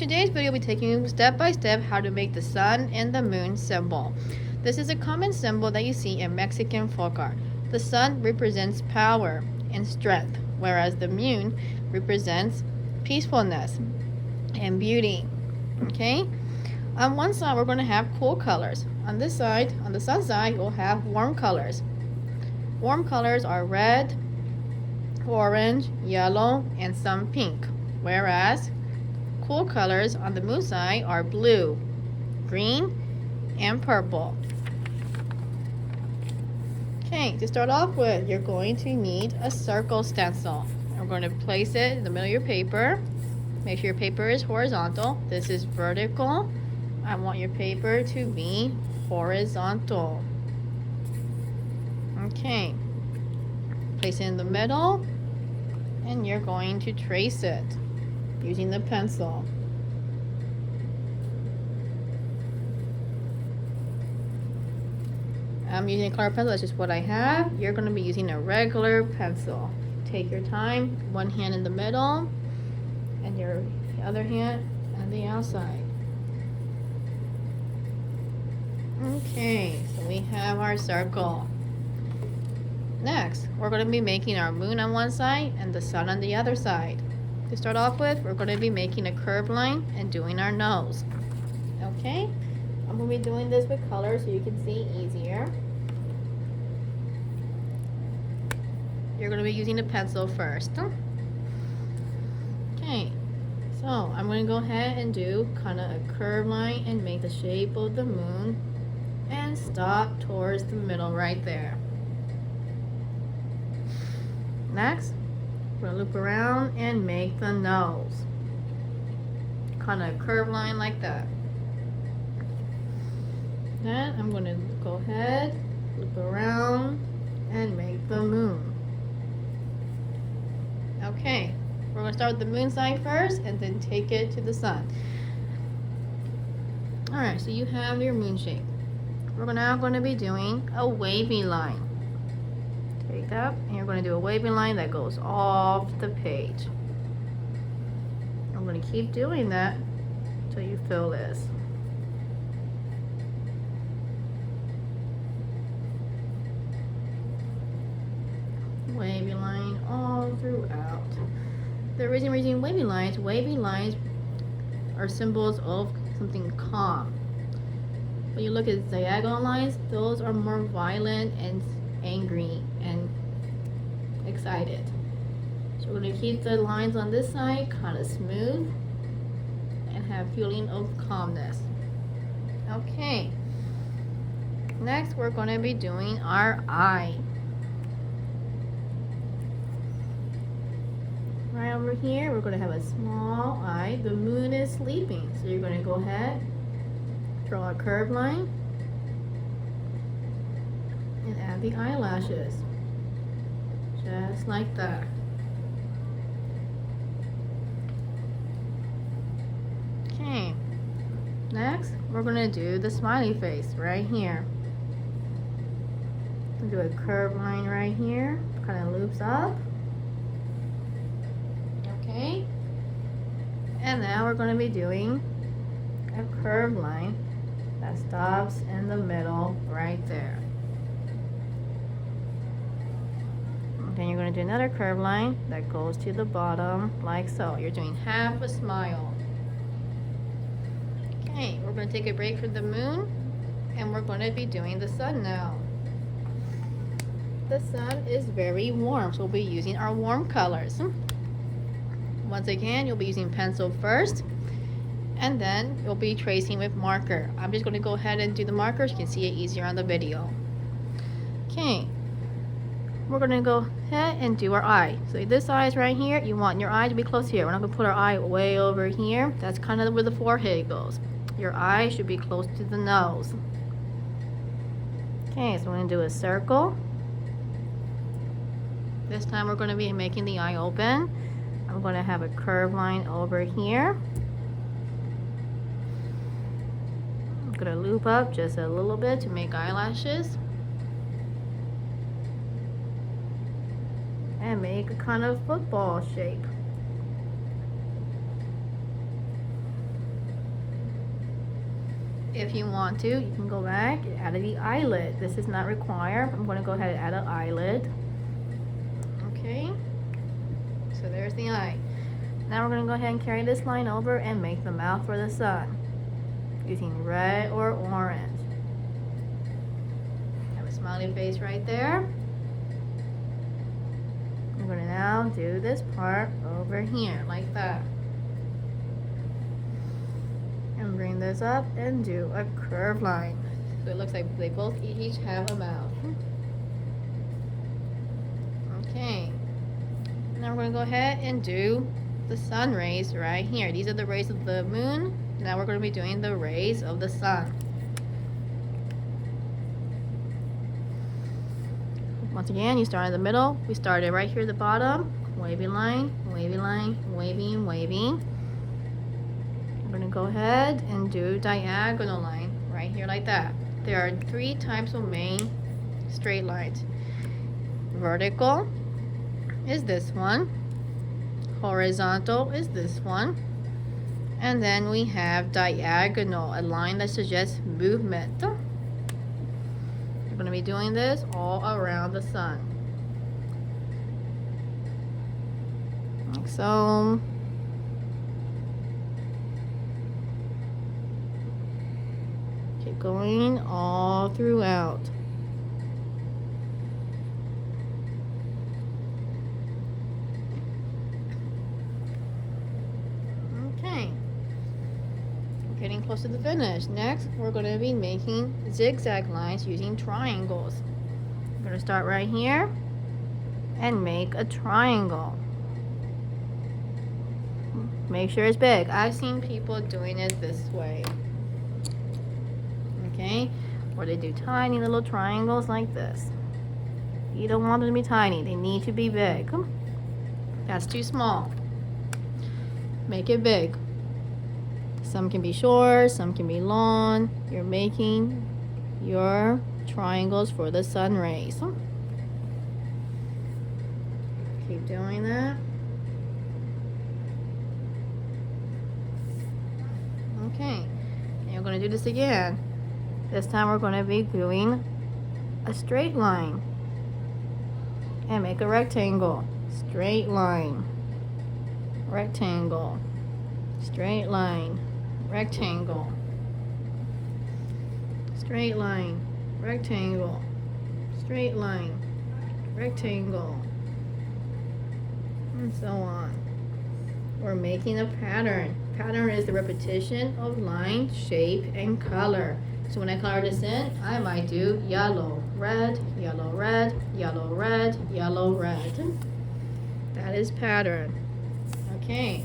Today's video will be taking you step by step how to make the sun and the moon symbol. This is a common symbol that you see in Mexican folk art. The sun represents power and strength, whereas the moon represents peacefulness and beauty. Okay? On one side, we're going to have cool colors. On this side, on the sun side, we'll have warm colors. Warm colors are red, orange, yellow, and some pink, whereas cool colors on the moon side are blue, green, and purple. Okay, to start off with, you're going to need a circle stencil. I'm going to place it in the middle of your paper. Make sure your paper is horizontal. This is vertical. I want your paper to be horizontal. Okay, place it in the middle, and you're going to trace it using the pencil. I'm using a color pencil, that's just what I have. You're going to be using a regular pencil. Take your time, one hand in the middle, and your other hand on the outside. Okay, so we have our circle. Next, we're going to be making our moon on one side and the sun on the other side. To start off with, we're going to be making a curved line and doing our nose. Okay, I'm going to be doing this with color so you can see easier. You're going to be using a pencil first. Okay, so I'm going to go ahead and do kind of a curved line and make the shape of the moon and stop towards the middle right there. Next, we're going to loop around and make the nose. Kind of a curved line like that. Then I'm going to go ahead, loop around, and make the moon. Okay, we're going to start with the moon side first and then take it to the sun. Alright, so you have your moon shape. We're now going to be doing a wavy line. Take that, and you're going to do a wavy line that goes off the page. I'm going to keep doing that until you fill this. Wavy line all throughout. The reason we're using wavy lines are symbols of something calm. When you look at diagonal lines, those are more violent and angry and excited. So we're going to keep the lines on this side kind of smooth and have feeling of calmness. Okay, next we're going to be doing our eye. Right over here we're going to have a small eye. The moon is sleeping, so you're going to go ahead, draw a curved line, and add the eyelashes, just like that. Okay, next we're going to do the smiley face right here. We'll do a curved line right here, kind of loops up. Okay, and now we're going to be doing a curved line that stops in the middle right there. Then you're going to do another curved line that goes to the bottom like so. You're doing half a smile. Okay, we're going to take a break from the moon and we're going to be doing the sun now. The sun is very warm, so we'll be using our warm colors. Once again, you'll be using pencil first, and then you'll be tracing with marker. I'm just going to go ahead and do the markers. You can see it easier on the video. Okay, we're going to go ahead and do our eye. So this eye is right here. You want your eye to be close here. We're not going to put our eye way over here. That's kind of where the forehead goes. Your eye should be close to the nose. Okay, so we're going to do a circle. This time we're going to be making the eye open. I'm going to have a curved line over here. I'm going to loop up just a little bit to make eyelashes. And make a kind of football shape. If you want to, you can go back and add the eyelid. This is not required. I'm going to go ahead and add an eyelid. Okay, so there's the eye. Now we're going to go ahead and carry this line over and make the mouth for the sun using red or orange. Have a smiley face right there. I'm going to now do this part over here like that. And bring this up and do a curved line. So it looks like they both each have a mouth. Okay. Now we're going to go ahead and do the sun rays right here. These are the rays of the moon. Now we're going to be doing the rays of the sun. Once again, you start in the middle. We started right here at the bottom. Wavy line, wavy line, wavy, wavy. We're going to go ahead and do diagonal line right here like that. There are 3 types of main straight lines. Vertical is this one. Horizontal is this one. And then we have diagonal, a line that suggests movement. We're going to be doing this all around the sun. Like so. Keep going all throughout. Okay. We're getting close to the finish. Next, we're going to be making zigzag lines using triangles. We're going to start right here and make a triangle. Make sure it's big. I've seen people doing it this way. Okay, or they do tiny little triangles like this. You don't want them to be tiny, they need to be big. That's too small. Make it big. Some can be short, some can be long. You're making your triangles for the sun rays. Keep doing that. Okay, and you're going to do this again. This time we're going to be doing a straight line and make a rectangle. Straight line, rectangle, straight line, rectangle, straight line, rectangle, straight line, rectangle, and so on. We're making a pattern. Pattern is the repetition of line, shape, and color. So when I color this in, I might do yellow, red, yellow, red, yellow, red, yellow, red. That is pattern. Okay.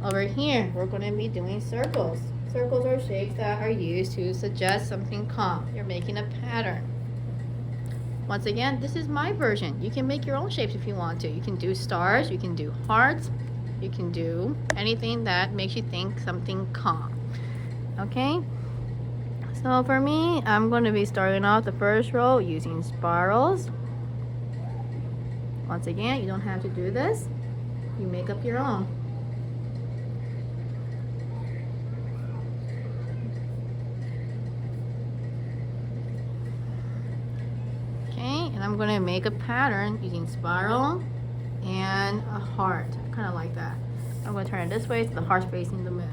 Over here, we're going to be doing circles. Circles are shapes that are used to suggest something calm. You're making a pattern. Once again, this is my version. You can make your own shapes if you want to. You can do stars, you can do hearts, you can do anything that makes you think something calm. Okay? So for me, I'm going to be starting off the first row using spirals. Once again, you don't have to do this. You make up your own. Okay, and I'm going to make a pattern using spiral and a heart, kind of like that. I'm going to turn it this way so the heart's facing the moon.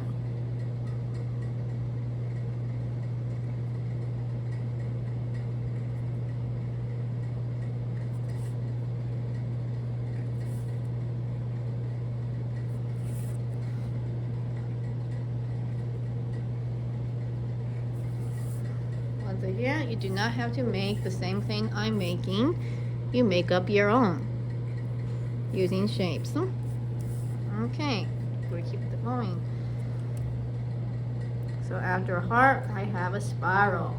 Once again, you do not have to make the same thing I'm making. You make up your own using shapes. Okay, we keep it going. So after a heart, I have a spiral.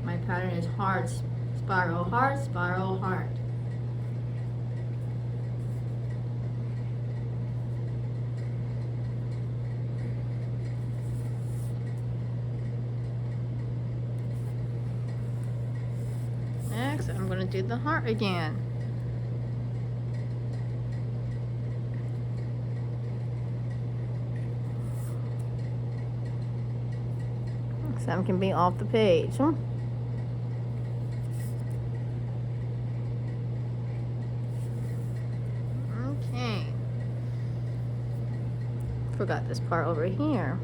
My pattern is heart, spiral, heart, spiral, heart. Next, I'm going to do the heart again. Some can be off the page. Okay. Forgot this part over here.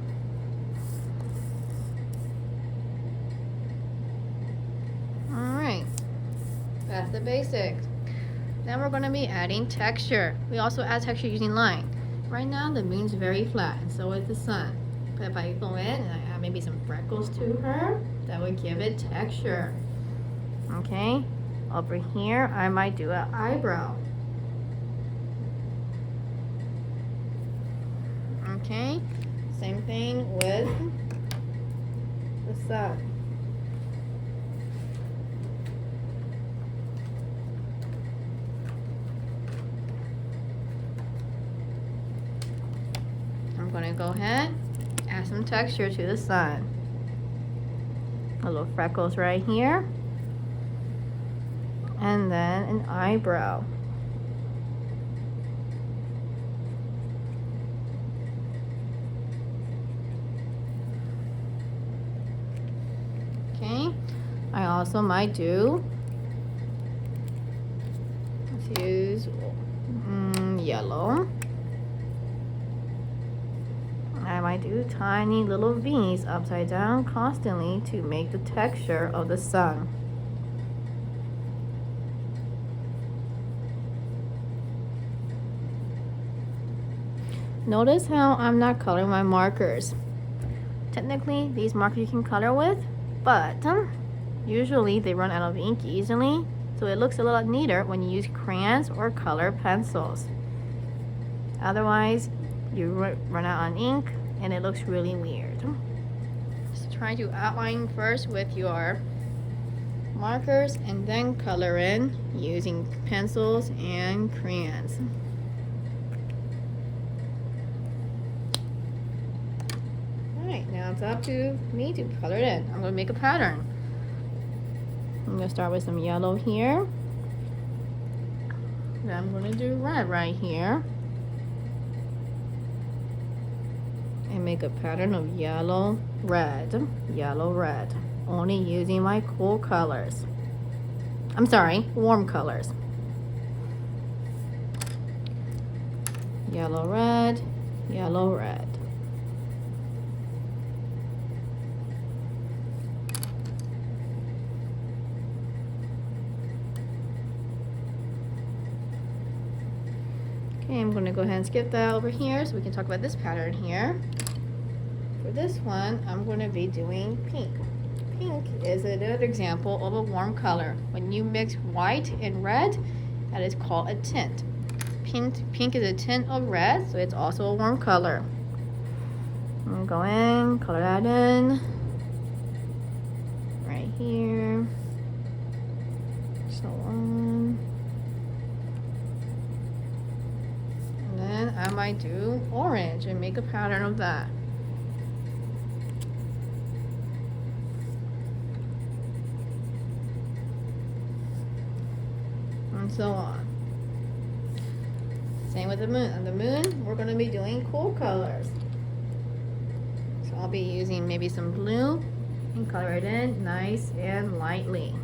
Alright. That's the basics. Then we're going to be adding texture. We also add texture using line. Right now the moon's very flat, and so is the sun. But if I go in and I add maybe some freckles to her, that would give it texture. Okay, over here I might do an eyebrow. Okay, same thing with the sun. I'm going to go ahead, add some texture to the sun. A little freckles right here. And then an eyebrow. Okay, I also might do, let's use yellow. I might do tiny little V's upside down constantly to make the texture of the sun. Notice how I'm not coloring my markers. Technically, these markers you can color with, but usually they run out of ink easily, so it looks a little neater when you use crayons or color pencils. Otherwise, you run out on ink and it looks really weird. Just try to outline first with your markers and then color in using pencils and crayons. Alright, now it's up to me to color it in. I'm going to make a pattern. I'm going to start with some yellow here. Then I'm going to do red right here. And make a pattern of yellow, red, only using my cool colors. I'm sorry, warm colors. Yellow, red, yellow, red. Okay, I'm going to go ahead and skip that over here so we can talk about this pattern here. For this one, I'm going to be doing pink. Pink is another example of a warm color. When you mix white and red, that is called a tint. Pink is a tint of red, so it's also a warm color. I'm going to go in, color that in. Right here. So on. And then I might do orange and make a pattern of that. And so on. Same with the moon. On the moon, we're going to be doing cool colors. So I'll be using maybe some blue and color it in nice and lightly.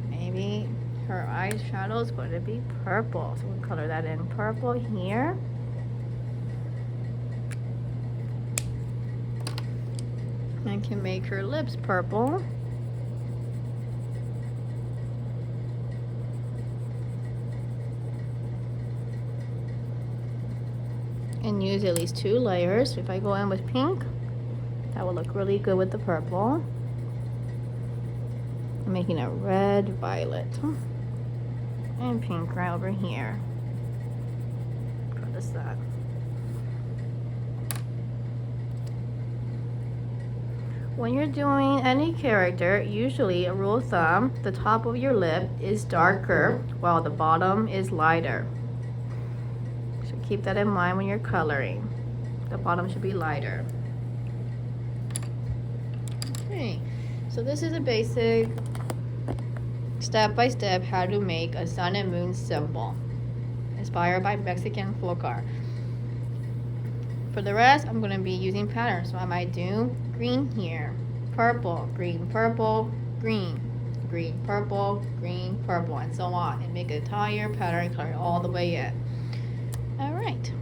Maybe her eyeshadow is going to be purple, so we'll color that in purple here. I can make her lips purple. And use at least 2 layers. If I go in with pink, that will look really good with the purple. I'm making a red, violet, and pink right over here for the sun. When you're doing any character, usually a rule of thumb, the top of your lip is darker while the bottom is lighter. So keep that in mind when you're coloring. The bottom should be lighter. So this is a basic step-by-step how to make a sun and moon symbol inspired by Mexican folk art. For the rest, I'm going to be using patterns. So I might do green here, purple, green, green, purple, green, purple, and so on, and make an entire pattern color all the way in. All right.